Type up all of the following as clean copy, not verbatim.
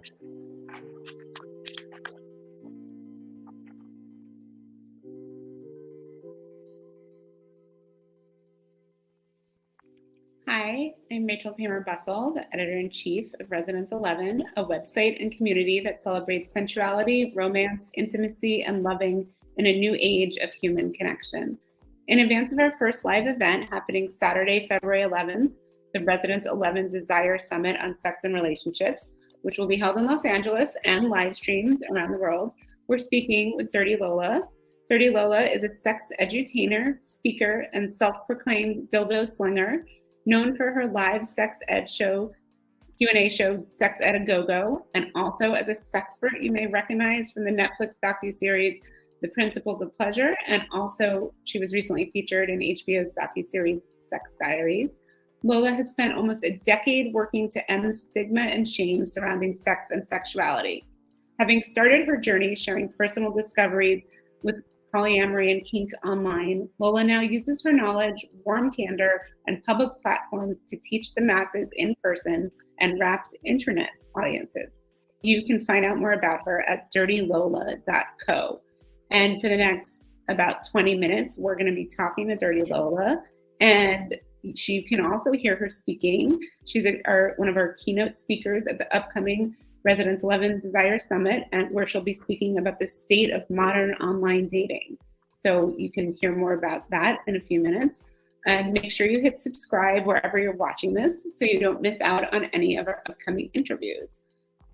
Hi, I'm Rachel Kramer-Bussell, the editor-in-chief of Residence 11, a website and community that celebrates sensuality, romance, intimacy, and loving in a new age of human connection. In advance of our first live event happening Saturday, February 11th, the Residence 11 Desire Summit on Sex and Relationships, which will be held in Los Angeles and live streamed around the world, we're speaking with Dirty Lola. Dirty Lola is a sex edutainer, speaker, and self-proclaimed dildo slinger, known for her live sex ed show, Q&A show, Sex Ed A Go-Go, and also as a sexpert you may recognize from the Netflix docuseries, The Principles of Pleasure, and also she was recently featured in HBO's docuseries, Sex Diaries. Lola has spent almost a decade working to end the stigma and shame surrounding sex and sexuality. Having started her journey sharing personal discoveries with polyamory and kink online, Lola now uses her knowledge, warm candor, and public platforms to teach the masses in person and wrapped internet audiences. You can find out more about her at dirtylola.co. And for the next about 20 minutes, we're going to be talking to Dirty Lola, and you can also hear her speaking. She's one of our keynote speakers at the upcoming Residence 11 Desire Summit, and where she'll be speaking about the state of modern online dating. So you can hear more about that in a few minutes. And make sure you hit subscribe wherever you're watching this so you don't miss out on any of our upcoming interviews.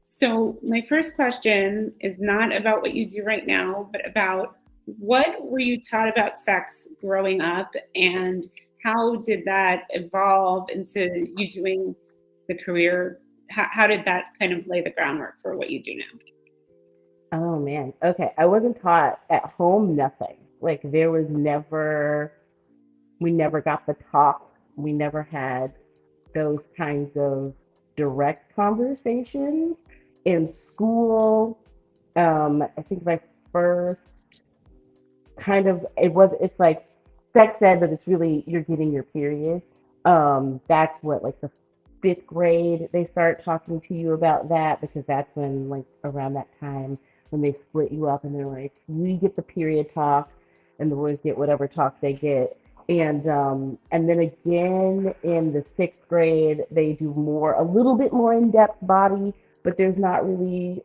So my first question is not about what you do right now, but about what were you taught about sex growing up, and how did that evolve into you doing the career? How did that kind of lay the groundwork for what you do now? Oh man. Okay. I wasn't taught at home, nothing. Like there was never, we never got the talk. We never had those kinds of direct conversations in school. I think my first it's like sex ed, but it's really, you're getting your period. That's what, like the fifth grade, they start talking to you about that, because that's when, like, around that time when they split you up and they're like, we get the period talk and the boys get whatever talk they get. And then again in the sixth grade, they do a little bit more in-depth body, but there's not really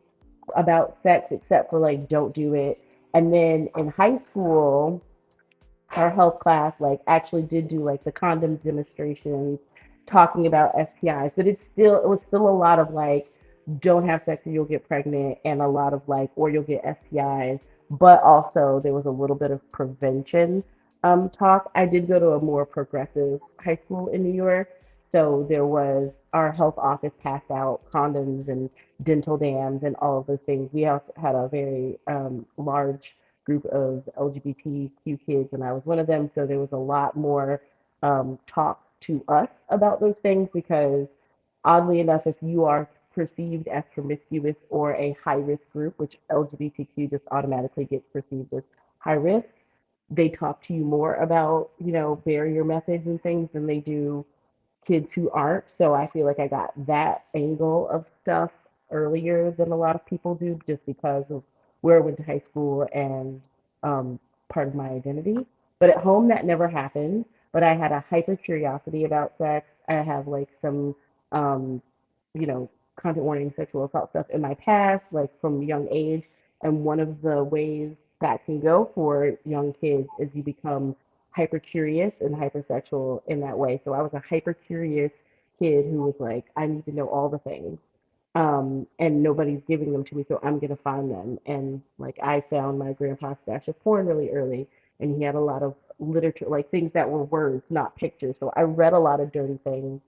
about sex except for like, don't do it. And then in high school, our health class like actually did do like the condom demonstrations talking about STIs, but it was still a lot of like, don't have sex or you'll get pregnant, and a lot of like, or you'll get STIs, but also there was a little bit of prevention talk. I did go to a more progressive high school in New York, so there was, our health office passed out condoms and dental dams and all of those things. We also had a very large group of LGBTQ kids, and I was one of them. So there was a lot more talk to us about those things, because oddly enough, if you are perceived as promiscuous or a high risk group, which LGBTQ just automatically gets perceived as high risk, they talk to you more about, barrier methods and things than they do kids who aren't. So I feel like I got that angle of stuff earlier than a lot of people do, just because of where I went to high school and part of my identity. But at home, that never happened. But I had a hyper curiosity about sex. I have like some, um, content warning sexual assault stuff in my past, like from a young age. And one of the ways that can go for young kids is you become hyper curious and hypersexual in that way. So I was a hyper curious kid who was like, I need to know all the things. And nobody's giving them to me, so I'm gonna find them. And like I found my grandpa's stash of porn really early, and he had a lot of literature, like things that were words, not pictures. So I read a lot of dirty things,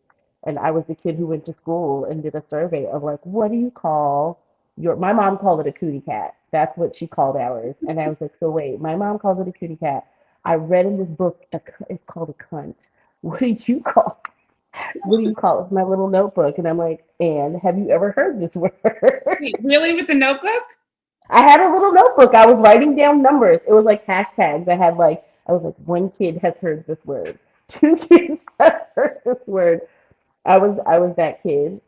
and I was the kid who went to school and did a survey of like, what do you call your? My mom called it a cootie cat. That's what she called ours, and I was like, so wait, my mom calls it a cootie cat. I read in this book, it's called a cunt. What did you call what do you call it? My little notebook. And I'm like, and have you ever heard this word? Wait, really, with the notebook? I had a little notebook. I was writing down numbers. It was like hashtags. I was like, one kid has heard this word. Two kids have heard this word. I was that kid.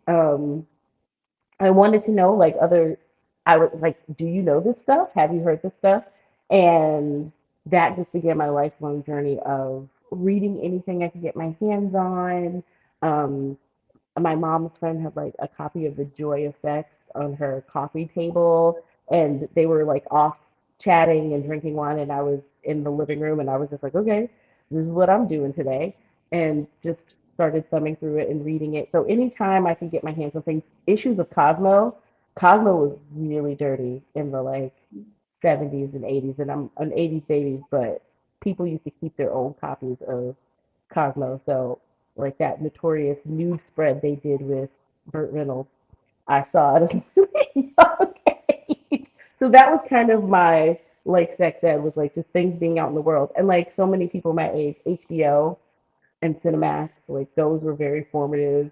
I wanted to know like other, I was like, do you know this stuff? Have you heard this stuff? And that just began my lifelong journey of reading anything I could get my hands on. Um, my mom's friend had like a copy of The Joy of Sex on her coffee table, and they were like off chatting and drinking wine, and I was in the living room, and I was just like, okay, this is what I'm doing today, and just started thumbing through it and reading it. So anytime I could get my hands on things, issues of Cosmo was really dirty in the like 70s and 80s, and I'm an 80s baby, but people used to keep their own copies of Cosmo. So like that notorious nude spread they did with Burt Reynolds, I saw it at a really young age. So that was kind of my like sex ed was like just things being out in the world. And like so many people my age, HBO and Cinemax, like those were very formative.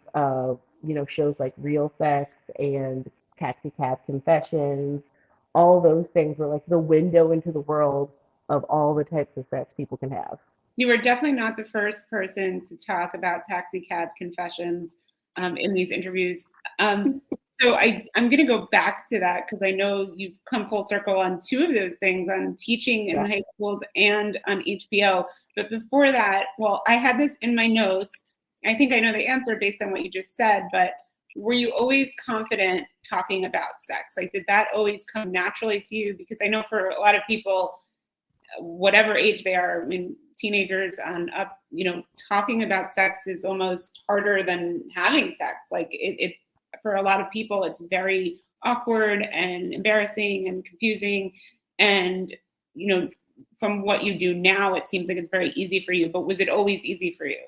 Shows like Real Sex and Taxi Cab Confessions. All those things were like the window into the world of all the types of sex people can have. You were definitely not the first person to talk about taxi cab confessions in these interviews. I'm going to go back to that because I know you've come full circle on two of those things, on teaching in Yeah. high schools and on HBO. But before that, well, I had this in my notes. I think I know the answer based on what you just said, but were you always confident talking about sex? Like, did that always come naturally to you? Because I know for a lot of people, whatever age they are, I mean, teenagers on up, talking about sex is almost harder than having sex. Like it's for a lot of people, it's very awkward and embarrassing and confusing. And, from what you do now, it seems like it's very easy for you, but was it always easy for you?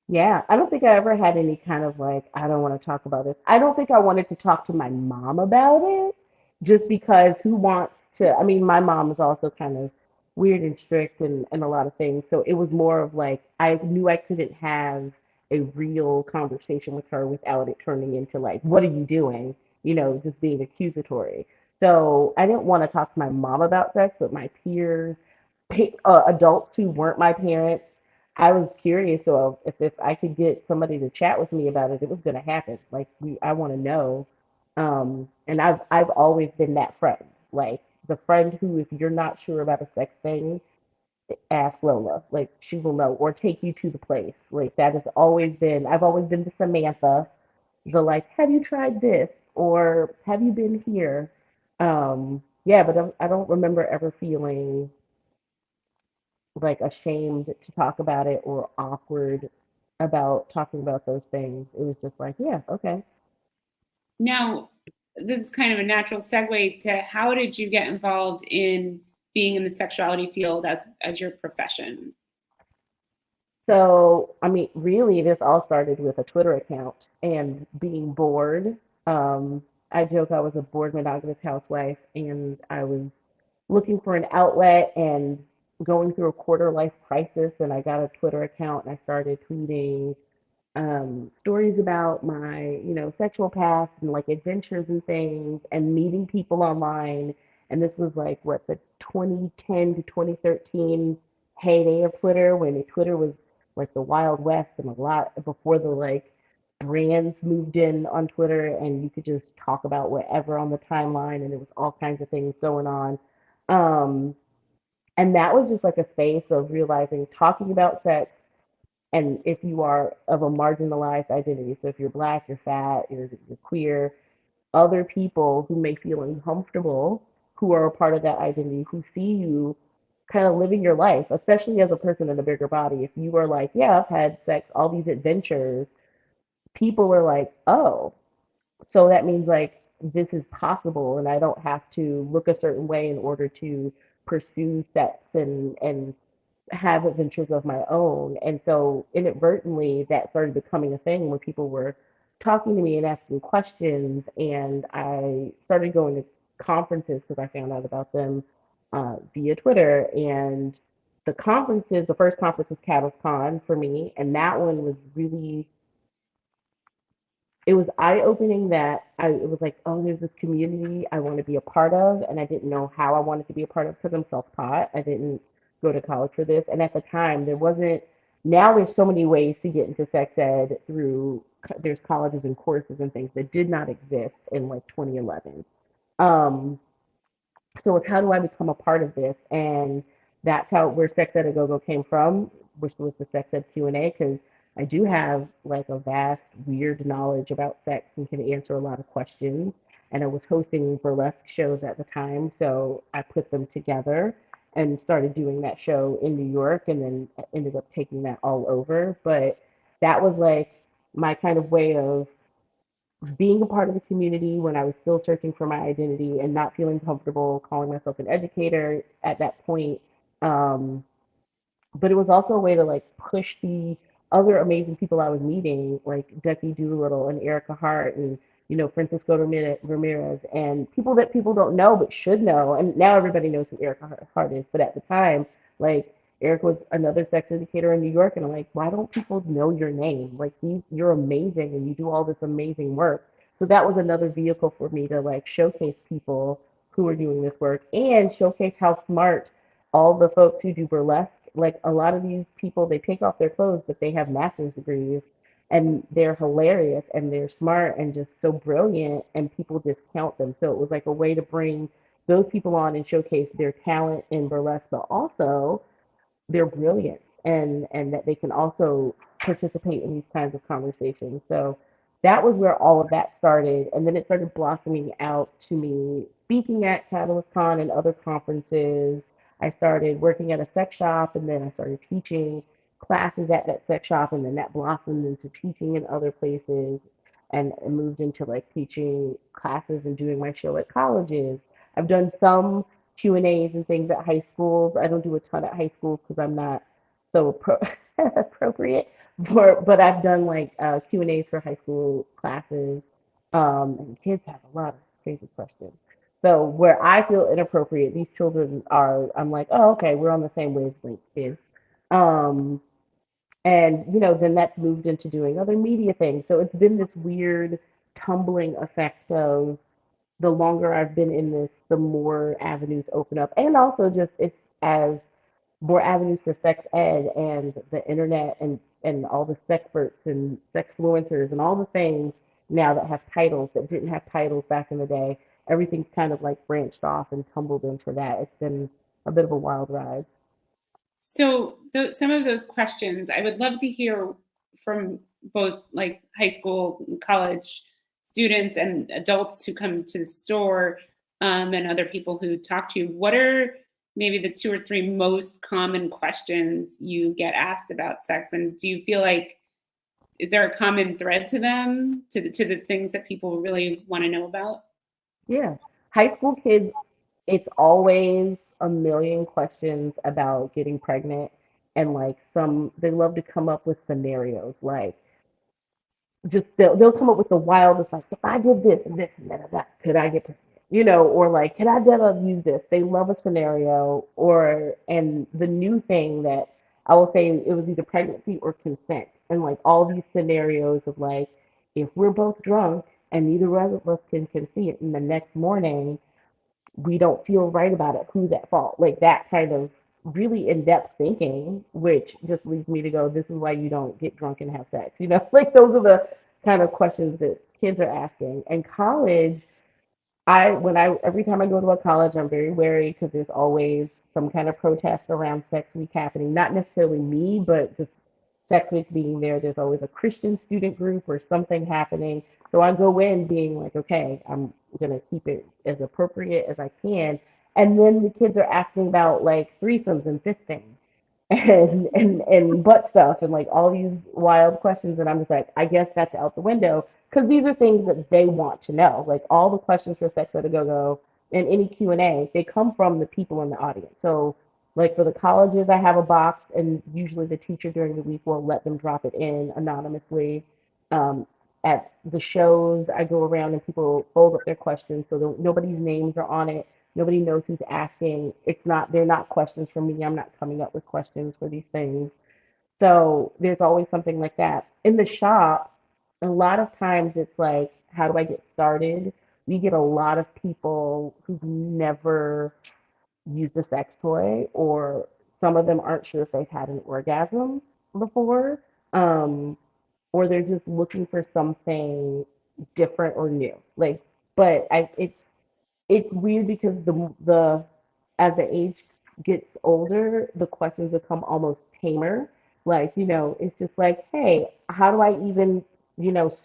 Yeah, I don't think I ever had any kind of like, I don't want to talk about this. I don't think I wanted to talk to my mom about it just because who wants to? I mean, my mom is also kind of weird and strict and a lot of things. So it was more of like, I knew I couldn't have a real conversation with her without it turning into like, what are you doing? Just being accusatory. So I didn't want to talk to my mom about sex, but my peers, adults who weren't my parents, I was curious, so if I could get somebody to chat with me about it, it was going to happen. Like I want to know, and I've always been that friend, like the friend who, if you're not sure about a sex thing, ask Lola. Like she will know, or take you to the place. Like that has always been. I've always been the Samantha, the like, have you tried this, or have you been here? Yeah, but I don't remember ever feeling like ashamed to talk about it or awkward about talking about those things. It was just like, yeah, okay. Now, this is kind of a natural segue to how did you get involved in being in the sexuality field as your profession? So, I mean, really, this all started with a Twitter account and being bored. Um, I joke I was a bored monogamous housewife and I was looking for an outlet and going through a quarter life crisis. And I got a Twitter account and I started tweeting stories about my, sexual past and like adventures and things and meeting people online. And this was like what the 2010 to 2013 heyday of Twitter, when Twitter was like the Wild West and a lot before the like brands moved in on Twitter and you could just talk about whatever on the timeline and there was all kinds of things going on. Um, and that was just like a space of realizing talking about sex, and if you are of a marginalized identity, so if you're black, you're fat, you're queer, other people who may feel uncomfortable, who are a part of that identity, who see you kind of living your life, especially as a person in a bigger body. If you are like, yeah, I've had sex, all these adventures, people are like, oh, so that means like this is possible, and I don't have to look a certain way in order to pursue sex and have adventures of my own. And so inadvertently, that started becoming a thing where people were talking to me and asking questions. And I started going to conferences because I found out about them via Twitter. And the first conference was CabbsCon for me. And that one was really, it was eye opening that it was like, oh, there's this community I want to be a part of. And I didn't know how I wanted to be a part of because I'm self taught. I didn't go to college for this. And at the time, there wasn't Now there's so many ways to get into sex ed through there's colleges and courses and things that did not exist in like 2011. Um, so it's how do I become a part of this? And that's how where Sex Ed a Go Go came from, which was the Sex Ed Q&A, because I do have like a vast, weird knowledge about sex and can answer a lot of questions. And I was hosting burlesque shows at the time, so I put them together and started doing that show in New York, and then ended up taking that all over. But that was like my kind of way of being a part of the community when I was still searching for my identity and not feeling comfortable calling myself an educator at that point. Um, but it was also a way to like push the other amazing people I was meeting, like Ducky Doolittle and Erica Hart and Francisco Ramirez, and people that people don't know but should know. And now everybody knows who Erica Hart is, but at the time, like Eric was another sex educator in New York, and I'm like, why don't people know your name? Like you're amazing and you do all this amazing work. So that was another vehicle for me to like showcase people who are doing this work and showcase how smart all the folks who do burlesque, like a lot of these people, they take off their clothes, but they have master's degrees and they're hilarious and they're smart and just so brilliant, and people discount them. So it was like a way to bring those people on and showcase their talent in burlesque, but also their brilliance, and that they can also participate in these kinds of conversations. So that was where all of that started, and then it started blossoming out to me speaking at Catalyst Con and other conferences. I started working at a sex shop, and then I started teaching classes at that sex shop, and then that blossomed into teaching in other places, and moved into like teaching classes and doing my show at colleges. I've done some Q&As and things at high schools. I don't do a ton at high schools because I'm not so appropriate, but I've done like Q&As for high school classes, and kids have a lot of crazy questions. So where I feel inappropriate, these children are, I'm like, oh, okay, we're on the same wavelength, kids. Um, and then that's moved into doing other media things. So it's been this weird tumbling effect of the longer I've been in this, the more avenues open up. And also just it's as more avenues for sex ed and the internet and all the sexperts and sexfluencers and all the things now that have titles that didn't have titles back in the day. Everything's kind of like branched off and tumbled into that. It's been a bit of a wild ride. So some of those questions, I would love to hear from both like high school, college students, and adults who come to the store, and other people who talk to you. What are maybe the two or three most common questions you get asked about sex, and do you feel like is there a common thread to them, to the things that people really want to know about? Yeah. High school kids, it's always a million questions about getting pregnant, and like they love to come up with scenarios like just they'll come up with the wildest, like if I did this and this and that, could I get pregnant? Or like, can I use this? They love a scenario, and the new thing that I will say, it was either pregnancy or consent, and like all these scenarios of like, if we're both drunk and neither of us can consent, and the next morning we don't feel right about it, who's at fault? Like that kind of really in-depth thinking, which just leads me to go, this is why you don't get drunk and have sex. Like those are the kind of questions that kids are asking. And college, every time I go to a college, I'm very wary because there's always some kind of protest around Sex Week happening. Not necessarily me, but just Sex Week being there. There's always a Christian student group or something happening. So I go in being like, okay, I'm gonna keep it as appropriate as I can. And then the kids are asking about like threesomes and fisting and butt stuff and like all these wild questions, and I'm just like, I guess that's out the window because these are things that they want to know. Like all the questions for Sex at a Go Go and any Q&A, they come from the people in the audience. So like for the colleges, I have a box, and usually the teacher during the week will let them drop it in anonymously. Um, at the shows, I go around and people fold up their questions so nobody's names are on it. Nobody knows who's asking. They're not questions for me. I'm not coming up with questions for these things. So there's always something like that. In the shop, a lot of times it's like, how do I get started? We get a lot of people who've never used a sex toy, or some of them aren't sure if they've had an orgasm. before, um, or they're just looking for something different or new. Like, but it's weird because the as the age gets older, the questions become almost tamer. Like, it's just like, hey, how do I even,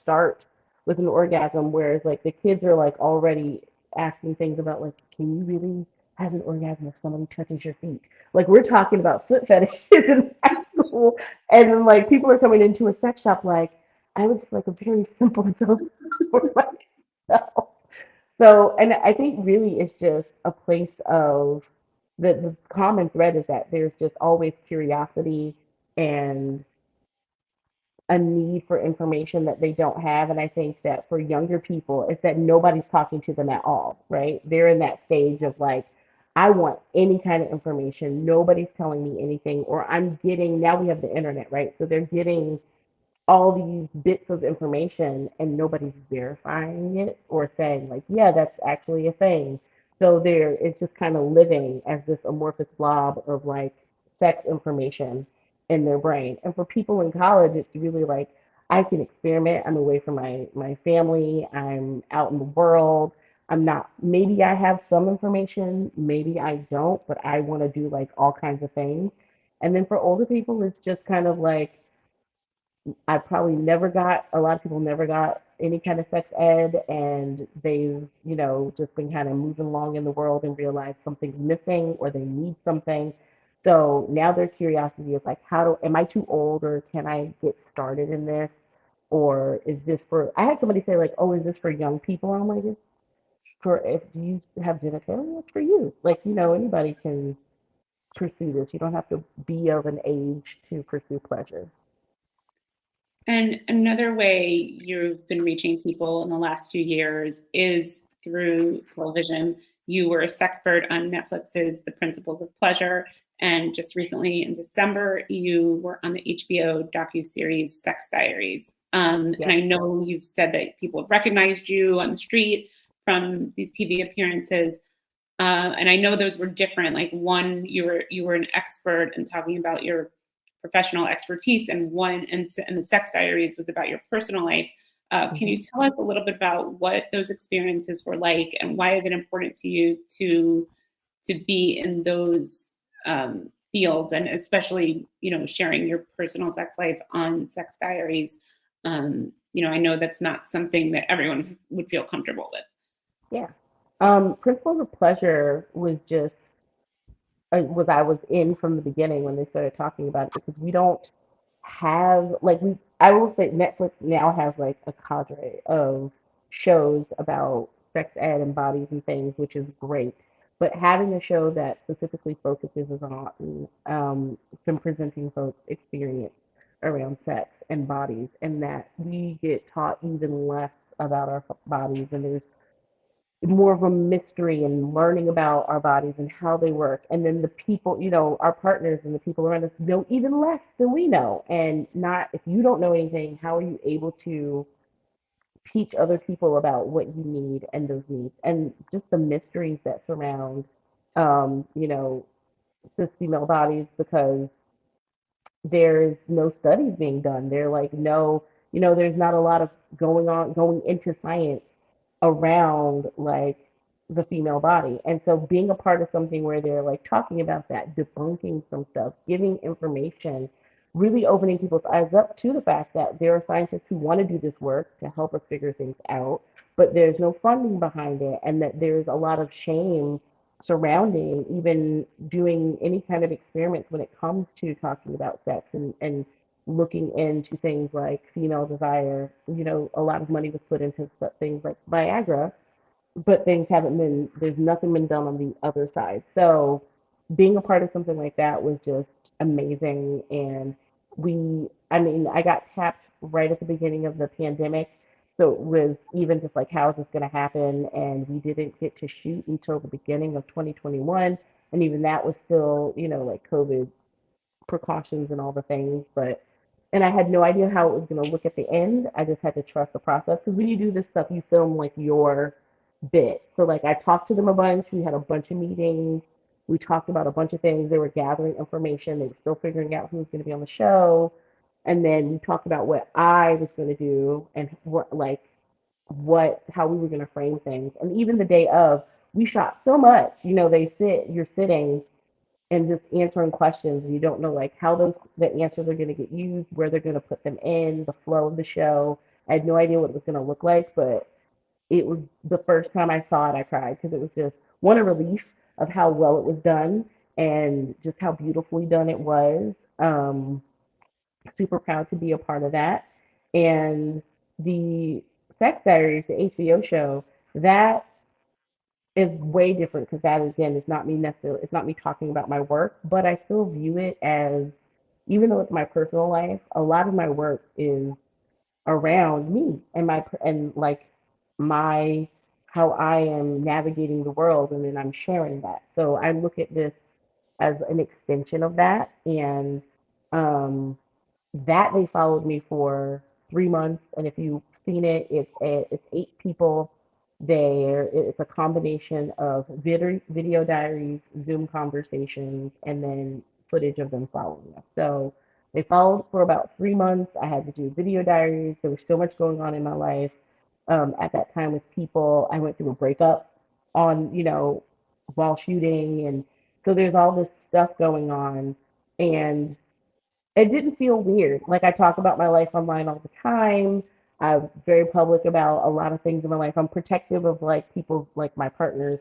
start with an orgasm? Whereas like the kids are like already asking things about like, can you really have an orgasm if somebody touches your feet? Like we're talking about foot fetishes in high school, and then like people are coming into a sex shop like, I would just like a very simple dose for myself. So, and I think really it's just a place of the common thread is that there's just always curiosity and a need for information that they don't have. And I think that for younger people, it's that nobody's talking to them at all, right? They're in that stage of like, I want any kind of information. Nobody's telling me anything, or I'm getting, now we have the internet, right? So they're getting all these bits of information and nobody's verifying it or saying like, yeah, that's actually a thing. So there, it's just kind of living as this amorphous blob of like sex information in their brain. And for people in college, it's really like I can experiment. I'm away from my family. I'm out in the world. I'm not. Maybe I have some information. Maybe I don't. But I want to do like all kinds of things. And then for older people, it's just kind of like I probably never got, a lot of people never got any kind of sex ed, and they've, just been kind of moving along in the world and realize something's missing or they need something. So now their curiosity is like, am I too old or can I get started in this? Or is this for, I had somebody say like, oh, is this for young people? I'm like, it's for, if you have genitalia, it's for you. Like, anybody can pursue this. You don't have to be of an age to pursue pleasure. And another way you've been reaching people in the last few years is through television. You were a sexpert on Netflix's The Principles of Pleasure, and just recently in December, you were on the HBO docuseries Sex Diaries. And Yeah. I know you've said that people have recognized you on the street from these TV appearances. And I know those were different. Like one, you were an expert in talking about your professional expertise, and one and the Sex Diaries was about your personal life. Can Mm-hmm. you tell us a little bit about what those experiences were like, and why is it important to you to be in those fields, and especially sharing your personal sex life on Sex Diaries? I know that's not something that everyone would feel comfortable with. Yeah. Principles of Pleasure was just was I was in from the beginning when they started talking about it because we don't have like we I will say Netflix now has like a cadre of shows about sex ed and bodies and things, which is great. But having a show that specifically focuses on some presenting folks' experience around sex and bodies, and that we get taught even less about our bodies, and there's more of a mystery and learning about our bodies and how they work. And then the people, our partners and the people around us know even less than we know. And not, if you don't know anything, how are you able to teach other people about what you need and those needs and just the mysteries that surround, um, you know, cis female bodies because there's no studies being done. They're like, no, there's not a lot of going into science around like the female body. And so being a part of something where they're like talking about that, debunking some stuff, giving information, really opening people's eyes up to the fact that there are scientists who want to do this work to help us figure things out, but there's no funding behind it, and that there's a lot of shame surrounding even doing any kind of experiments when it comes to talking about sex and looking into things like female desire. A lot of money was put into things like Viagra, but things haven't been, there's nothing been done on the other side. So being a part of something like that was just amazing. And I mean, I got tapped right at the beginning of the pandemic. So it was even just like, how is this going to happen? And we didn't get to shoot until the beginning of 2021. And even that was still, like COVID precautions and all the things. And I had no idea how it was going to look at the end. I just had to trust the process because when you do this stuff, you film like your bit. So like I talked to them a bunch. We had a bunch of meetings. We talked about a bunch of things. They were gathering information. They were still figuring out who was going to be on the show. And then we talked about what I was going to do and how we were going to frame things. And even the day of, we shot so much. You're sitting and just answering questions, and you don't know like how the answers are going to get used, where they're going to put them in, the flow of the show. I had no idea what it was going to look like, but it was the first time I saw it, I cried because it was just one a relief of how well it was done and just how beautifully done it was. Super proud to be a part of that. And the Sex Diaries, the HBO show, that is way different because that again is not me necessarily. It's not me talking about my work, but I still view it as, even though it's my personal life, a lot of my work is around me and my how I am navigating the world, and then I'm sharing that. So I look at this as an extension of that, and um, that they followed me for 3 months. And if you've seen it, it's 8 people there. It's a combination of video diaries, Zoom conversations, and then footage of them following us. So they followed for about 3 months. I had to do video diaries. There was so much going on in my life at that time with people. I went through a breakup on, while shooting. And so there's all this stuff going on. And it didn't feel weird. Like, I talk about my life online all the time. I'm very public about a lot of things in my life. I'm protective of like people, like my partner's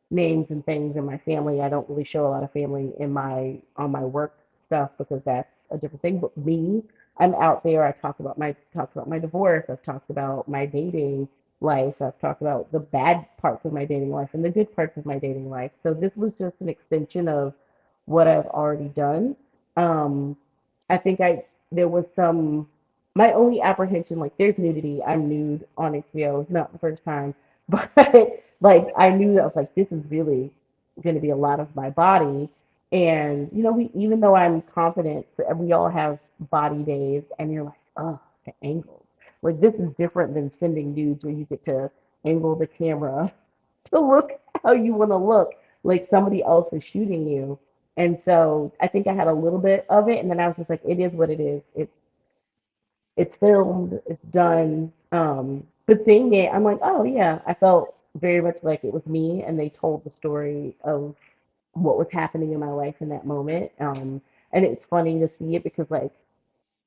names and things in my family. I don't really show a lot of family in my on my work stuff because that's a different thing. But me, I'm out there. I talked about my divorce. I've talked about my dating life. I've talked about the bad parts of my dating life and the good parts of my dating life. So this was just an extension of what I've already done. Um, I think there was some my only apprehension, like there's nudity. I'm nude on HBO. It's not the first time, but like I knew that I was like, this is really going to be a lot of my body. And we even though I'm confident, we all have body days, and you're like, oh, the angles. Like this is different than sending nudes where you get to angle the camera to look how you want to look, like somebody else is shooting you. And so I think I had a little bit of it, and then I was just like, it is what it is. It's filmed, it's done. But seeing it, I'm like, oh yeah, I felt very much like it was me, and they told the story of what was happening in my life in that moment. And it's funny to see it because like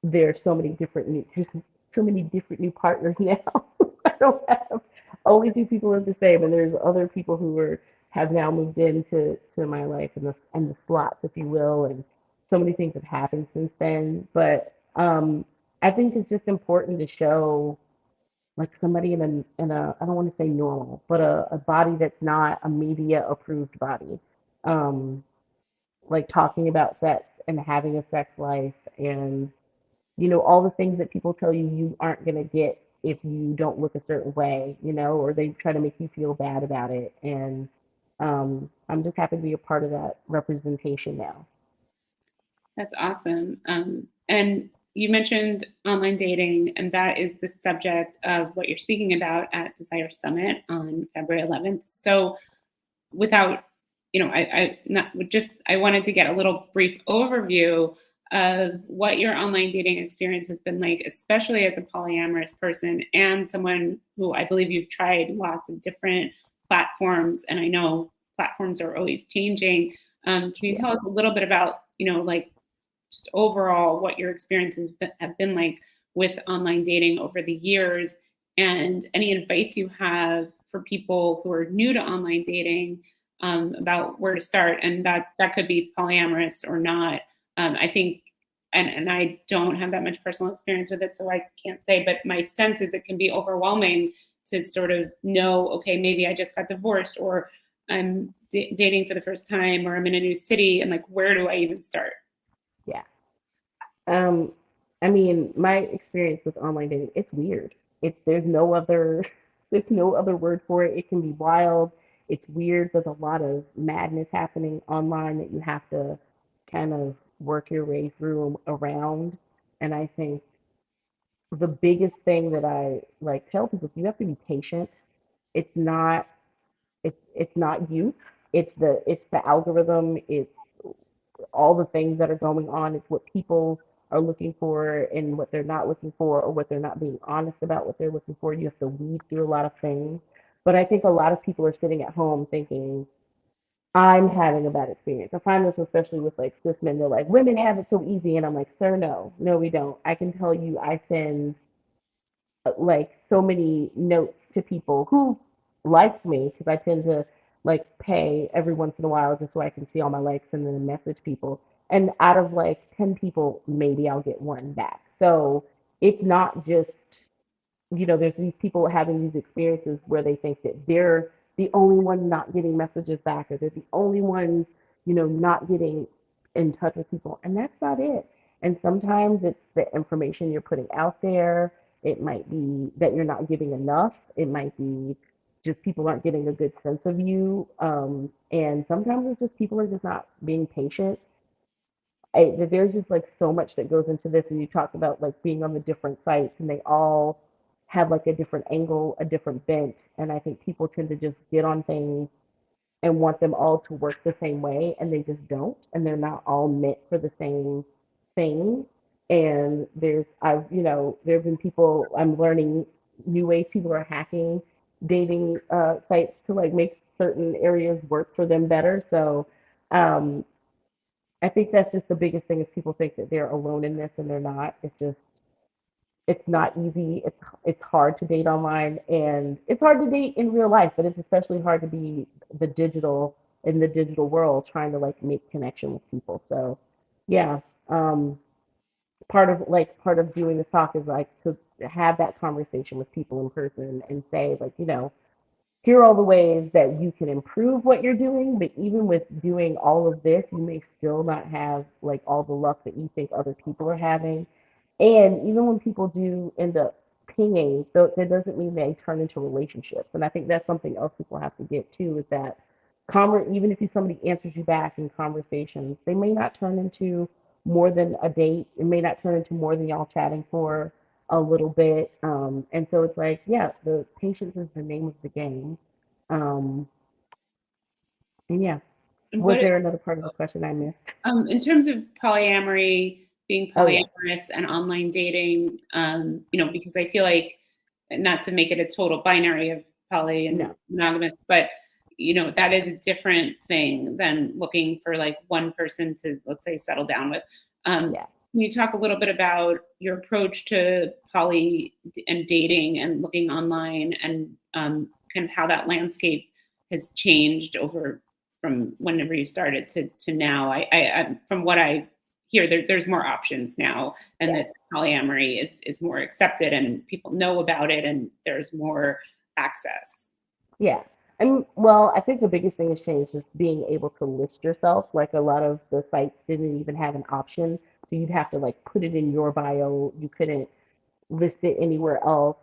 there's so many different new partners now. I don't have only 2 people are the same, and there's other people who have now moved into my life and the slots, if you will, and so many things have happened since then. But I think it's just important to show like somebody in a I don't want to say normal, but a body that's not a media approved body. Um, like talking about sex and having a sex life and all the things that people tell you aren't going to get if you don't look a certain way, or they try to make you feel bad about it. And I'm just happy to be a part of that representation now. That's awesome. And you mentioned online dating, and that is the subject of what you're speaking about at Desire Summit on February 11th. So, without, I not just I wanted to get a little brief overview of what your online dating experience has been like, especially as a polyamorous person and someone who I believe you've tried lots of different platforms, and I know platforms are always changing. Can you Yeah. tell us a little bit about, like just overall what your experiences have been like with online dating over the years, and any advice you have for people who are new to online dating, about where to start, and that could be polyamorous or not. I think, and I don't have that much personal experience with it, so I can't say, but my sense is it can be overwhelming to sort of know, okay, maybe I just got divorced, or I'm dating for the first time, or I'm in a new city, and like, where do I even start? Yeah. Um, I mean, my experience with online dating, it's weird. There's no other there's no other word for it. It can be wild. It's weird. There's a lot of madness happening online that you have to kind of work your way through around. And I think the biggest thing that I like tell people is you have to be patient. It's not it's not youth. it's the algorithm, it's all the things that are going on, it's what people are looking for and what they're not looking for, or what they're not being honest about what they're looking for. You have to weed through a lot of things. But I think a lot of people are sitting at home thinking, I'm having a bad experience. I find this especially with like cis men. They're like, women have it so easy. And I'm like, sir, no, no, we don't. I can tell you, I send like so many notes to people who like me, because I tend to like pay every once in a while just so I can see all my likes and then message people. And out of like 10 people, maybe I'll get one back. So it's not just, there's these people having these experiences where they think that they're the only one not getting messages back, or they're the only ones, not getting in touch with people. And that's not it. And sometimes it's the information you're putting out there. It might be that you're not giving enough. It might be just people aren't getting a good sense of you. And sometimes it's just people are just not being patient. There's just like so much that goes into this, and you talk about like being on the different sites, and they all have like a different angle, a different bent, and I think people tend to just get on things and want them all to work the same way, and they just don't, and they're not all meant for the same thing. And there have been people, I'm learning new ways people are hacking dating sites to like make certain areas work for them better. So um, I think that's just the biggest thing, is people think that they're alone in this, and they're not. It's not easy. It's hard to date online, and it's hard to date in real life, but it's especially hard to be in the digital world, trying to like make connection with people. So yeah, um, part of doing this talk is like to have that conversation with people in person and say like, here are all the ways that you can improve what you're doing, but even with doing all of this, you may still not have like all the luck that you think other people are having. And even when people do end up pinging, so that doesn't mean they turn into relationships. And I think that's something else people have to get to, is that even if somebody answers you back in conversations, they may not turn into more than a date. It may not turn into more than y'all chatting for a little bit. And so it's like, yeah, the patience is the name of the game. Um, and yeah, And was what there another part of the question I missed? in terms of polyamory, being Oh yeah, polyamorous and online dating, because I feel like, not to make it a total binary of poly and no, monogamous, but that is a different thing than looking for like one person to, let's say, settle down with. yeah. Can you talk a little bit about your approach to poly and dating and looking online, and kind of how that landscape has changed over from whenever you started to now? From what I hear, there's more options now, and Yeah. that polyamory is more accepted, and people know about it, and there's more access. Yeah. And well, I think the biggest thing that's changed is being able to list yourself. Like a lot of the sites didn't even have an option. So you'd have to like put it in your bio. You couldn't list it anywhere else.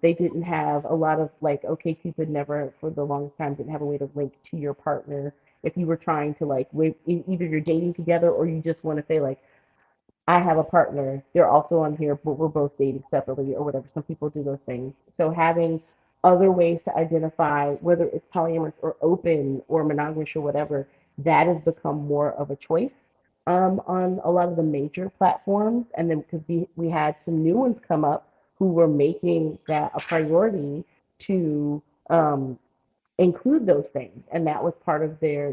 They didn't have a lot of like OkCupid never for the longest time didn't have a way to link to your partner if you were trying to like either you're dating together or you just want to say like I have a partner. They're also on here, but we're both dating separately or whatever. Some people do those things. So having other ways to identify whether it's polyamorous or open or monogamous or whatever, that has become more of a choice on a lot of the major platforms. And then because we had some new ones come up who were making that a priority to um, include those things. And that was part of their,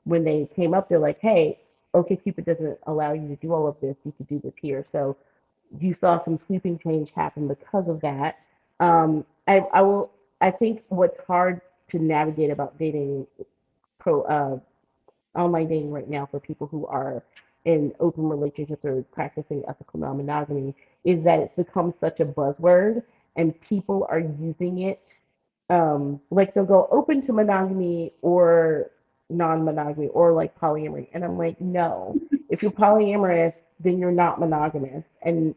when they came up, they're like, hey, OkCupid doesn't allow you to do all of this. You could do this here. So you saw some sweeping change happen because of that. I think what's hard to navigate about dating pro online dating right now for people who are in open relationships or practicing ethical non-monogamy is that it's become such a buzzword, and people are using it like they'll go open to monogamy or non-monogamy or like polyamory, and I'm like, no, if you're polyamorous then you're not monogamous. And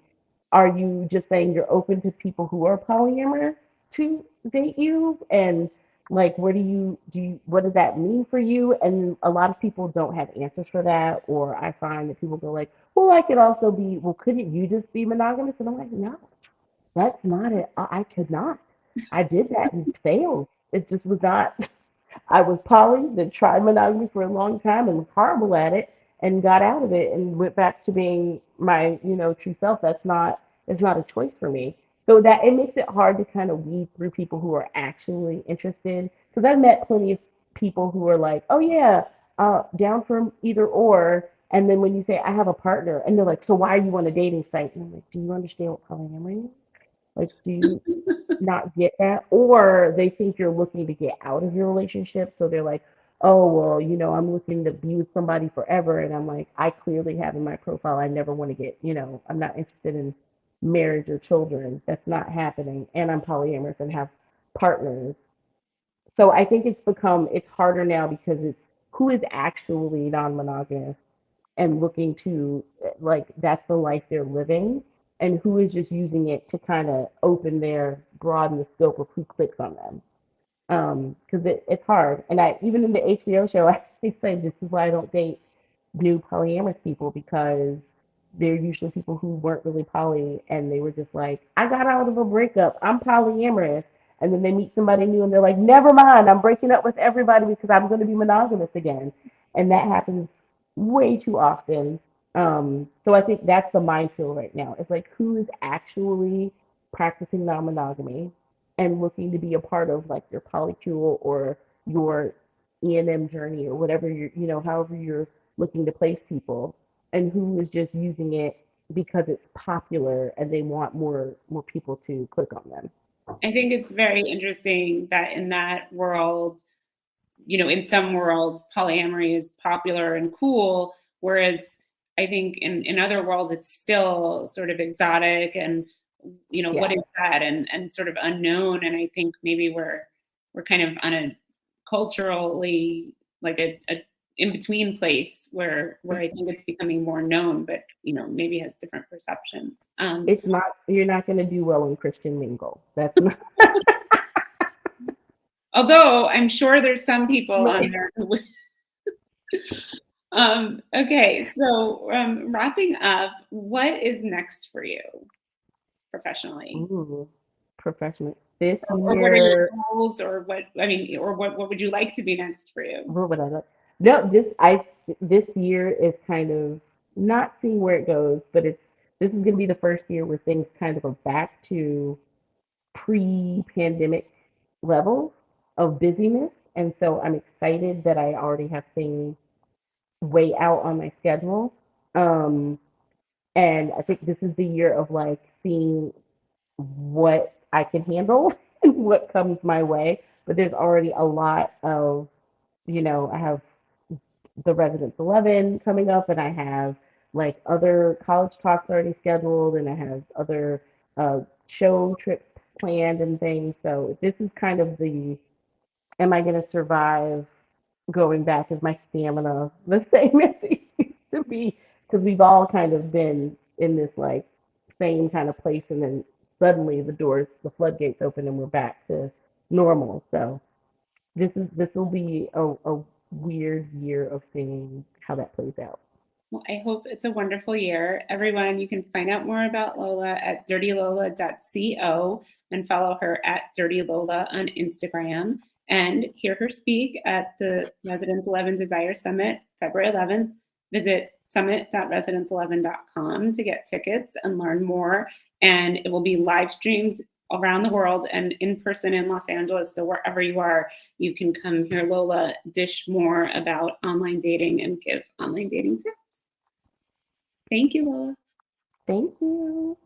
are you just saying you're open to people who are polyamorous to date you? And like, what does that mean for you? And a lot of people don't have answers for that. Or I find that people go like, well, I could also be, well, couldn't you just be monogamous? And I'm like, no, that's not it. I could not. I did that and failed. It just was not. I was poly, then tried monogamy for a long time and was horrible at it and got out of it and went back to being my, true self. It's not a choice for me. So that it makes it hard to kind of weed through people who are actually interested. Because I've met plenty of people who are like, oh yeah, down for either or. And then when you say I have a partner, and they're like, so why are you on a dating site? And I'm like, do you understand what polyamory is? Like, do you not get that? Or they think you're looking to get out of your relationship. So they're like, oh, well, I'm looking to be with somebody forever. And I'm like, I clearly have in my profile, I never want to get, I'm not interested in marriage or children. That's not happening. And I'm polyamorous and have partners. So I think it's harder now because it's who is actually non-monogamous and looking to, like, that's the life they're living, and who is just using it to kind of broaden the scope of who clicks on them. Because it's hard. And I even in the HBO show, I say this is why I don't date new polyamorous people, because they're usually people who weren't really poly and they were just like, I got out of a breakup, I'm polyamorous. And then they meet somebody new and they're like, never mind, I'm breaking up with everybody because I'm going to be monogamous again. And that happens way too often. So I think that's the minefield right now. It's like, who is actually practicing non-monogamy and looking to be a part of like your polycule or your E&M journey or whatever however you're looking to place people, and who is just using it because it's popular and they want more people to click on them. I think it's very interesting that in that world, in some worlds, polyamory is popular and cool, whereas I think in other worlds, it's still sort of exotic and, what is that and sort of unknown. And I think maybe we're kind of on a culturally like a in-between place where I think it's becoming more known, but, maybe has different perceptions. It's not, you're not going to do well in Christian mingle. That's not. Although I'm sure there's some people on there who would. Okay, so wrapping up, what is next for you professionally? Ooh, professionally. This Or what are your goals, or what would you like to be next for you? What would I like? No, this year is kind of not seeing where it goes, but this is going to be the first year where things kind of are back to pre-pandemic levels of busyness, and so I'm excited that I already have things way out on my schedule. And I think this is the year of like seeing what I can handle and what comes my way. But there's already a lot of, I have the Residence 11 coming up, and I have like other college talks already scheduled, and I have other show trips planned and things. So this is kind of am I going to survive going back? Is my stamina the same as it used to be? Because we've all kind of been in this like same kind of place, and then suddenly the floodgates open, and we're back to normal. So this will be a weird year of seeing how that plays out. Well, I hope it's a wonderful year. Everyone, you can find out more about Lola at dirtylola.co and follow her at Dirty Lola on Instagram, and hear her speak at the Residence 11 Desire Summit, February 11th. Visit summit.residence11.com to get tickets and learn more. And it will be live streamed around the world and in person in Los Angeles. So wherever you are, you can come hear Lola dish more about online dating and give online dating tips. Thank you, Lola. Thank you.